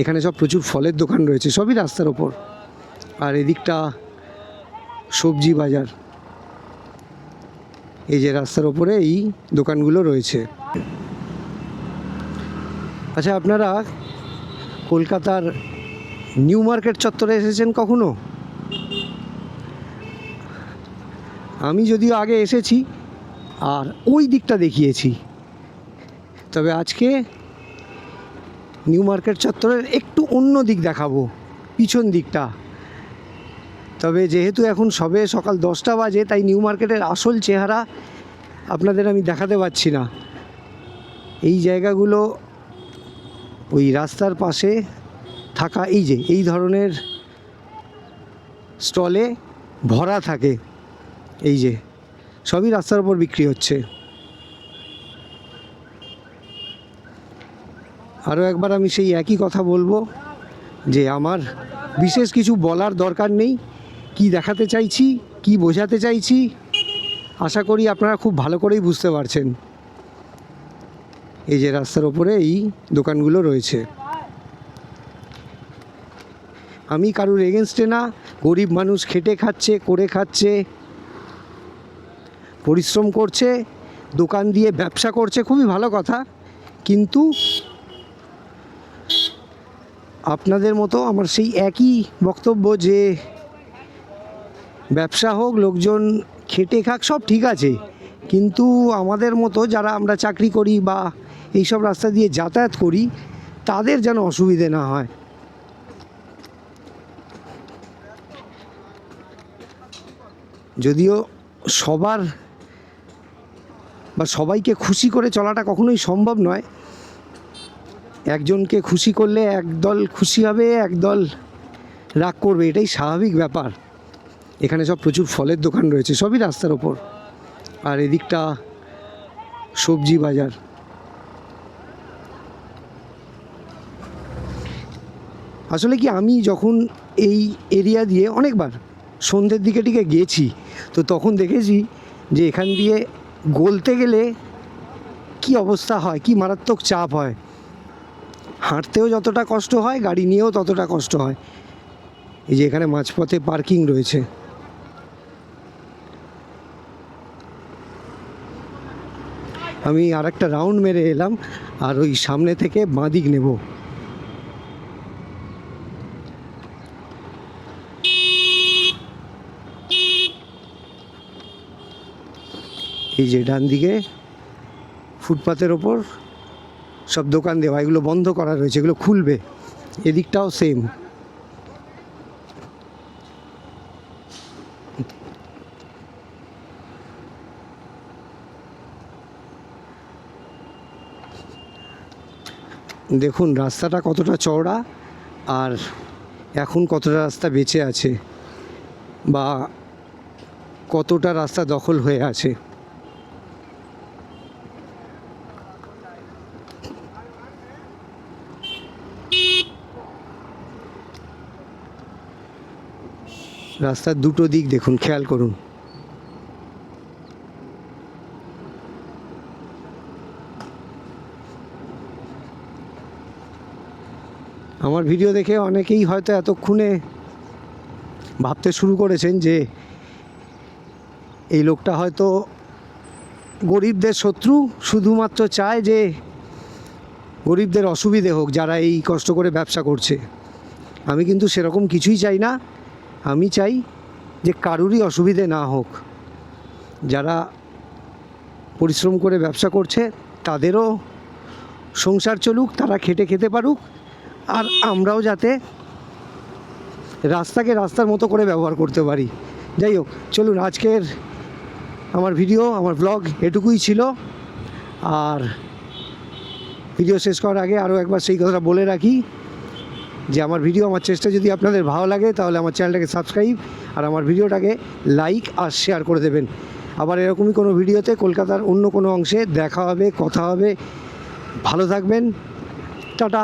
এখানে সব প্রচুর ফলের দোকান রয়েছে, সবই রাস্তার ওপর। আর এদিকটা সবজি বাজার। এই যে রাস্তার ওপরে এই দোকানগুলো রয়েছে। আচ্ছা, আপনারা কলকাতার নিউ মার্কেট চত্বরে এসেছেন কখনো? আমি যদিও আগে এসেছি আর ওই দিকটা দেখিয়েছি, তবে আজকে নিউ মার্কেট চত্বরের একটু অন্য দিক দেখাবো, পিছন দিকটা। তবে যেহেতু এখন সবে সকাল 10টা বাজে, তাই নিউ মার্কেটের আসল চেহারা আপনাদের আমি দেখাতে পারছি না। এই জায়গাগুলো ওই রাস্তার পাশে থাকা এই ধরনের স্টলে ভরা থাকে। এই যে সবই রাস্তার ওপর বিক্রি হচ্ছে। আরও একবার আমি সেই একই কথা বলবো যে আমার বিশেষ কিছু বলার দরকার নেই। কি দেখাতে চাইছি, কি বোঝাতে চাইছি, আশা করি আপনারা খুব ভালো করেই বুঝতে পারছেন। এই যে রাস্তার ওপরে এই দোকানগুলো রয়েছে। আমি কারুর এগেনস্টে না। গরিব মানুষ খেটে খাচ্ছে, করে খাচ্ছে, পরিশ্রম করছে, দোকান দিয়ে ব্যবসা করছে, খুবই ভালো কথা। কিন্তু আপনাদের মতো আমার সেই একই বক্তব্য যে ব্যবসা হোক, লোকজন খেটে খাক, সব ঠিক আছে, কিন্তু আমাদের মতো যারা আমরা চাকরি করি বা এইসব রাস্তা দিয়ে যাতায়াত করি, তাদের যেন অসুবিধে না হয়। যদিও সবার বা সবাইকে খুশি করে চলাটা কখনোই সম্ভব নয়। একজনকে খুশি করলে একদল খুশি হবে, একদল রাগ করবে, এটাই স্বাভাবিক ব্যাপার। এখানে সব প্রচুর ফলের দোকান রয়েছে, সবই রাস্তার ওপর। আর এদিকটা সবজি বাজার। আসলে কি, আমি যখন এই এরিয়া দিয়ে অনেকবার সন্ধ্যের দিকে গেছি, তো তখন দেখেছি যে এখান দিয়ে গলতে গেলে কি অবস্থা হয়, কি মারাত্মক চাপ হয়। হাঁটতেও যতটা কষ্ট হয়, গাড়ি নিয়েও ততটা কষ্ট হয়। এই যে এখানে মাঝপথে পার্কিং রয়েছে। আমি আর একটা রাউন্ড মেরে এলাম আর ওই সামনে থেকে বাঁ দিক নেব। এই যে ডান দিকে ফুটপাতের ওপর সব দোকান দেওয়া, এগুলো বন্ধ করা রয়েছে, এগুলো খুলবে। এদিকটাও সেম। দেখুন রাস্তাটা কতটা চওড়া আর এখন কতটা রাস্তা বেঁচে আছে বা কতটা রাস্তা দখল হয়ে আছে। রাস্তার দুটো দিক দেখুন, খেয়াল করুন। আমার ভিডিও দেখে অনেকেই হয়তো এতক্ষণে ভাবতে শুরু করেছেন যে এই লোকটা হয়তো গরিবদের শত্রু, শুধুমাত্র চায় যে গরিবদের অসুবিধে হোক যারা এই কষ্ট করে ব্যবসা করছে। আমি কিন্তু সেরকম কিছুই চাই না। আমি চাই যে কারুরই অসুবিধে না হোক। যারা পরিশ্রম করে ব্যবসা করছে তাদেরও সংসার চলুক, তারা খেটে খেতে পারুক, আর আমরাও যাতে রাস্তাকে রাস্তার মতো করে ব্যবহার করতে পারি। যাই হোক, চলুন আজকের আমার ভিডিও, আমার ব্লগ এটুকুই ছিল। আর ভিডিও শেষ করার আগে আরও একবার সেই কথাটা বলে রাখি যে আমার ভিডিও, আমার চেষ্টা যদি আপনাদের ভালো লাগে তাহলে আমার চ্যানেলটাকে সাবস্ক্রাইব আর আমার ভিডিওটাকে লাইক আর শেয়ার করে দেবেন। আবার এরকমই কোনো ভিডিওতে কলকাতার অন্য কোনো অংশে দেখা হবে, কথা হবে। ভালো থাকবেন, টাটা।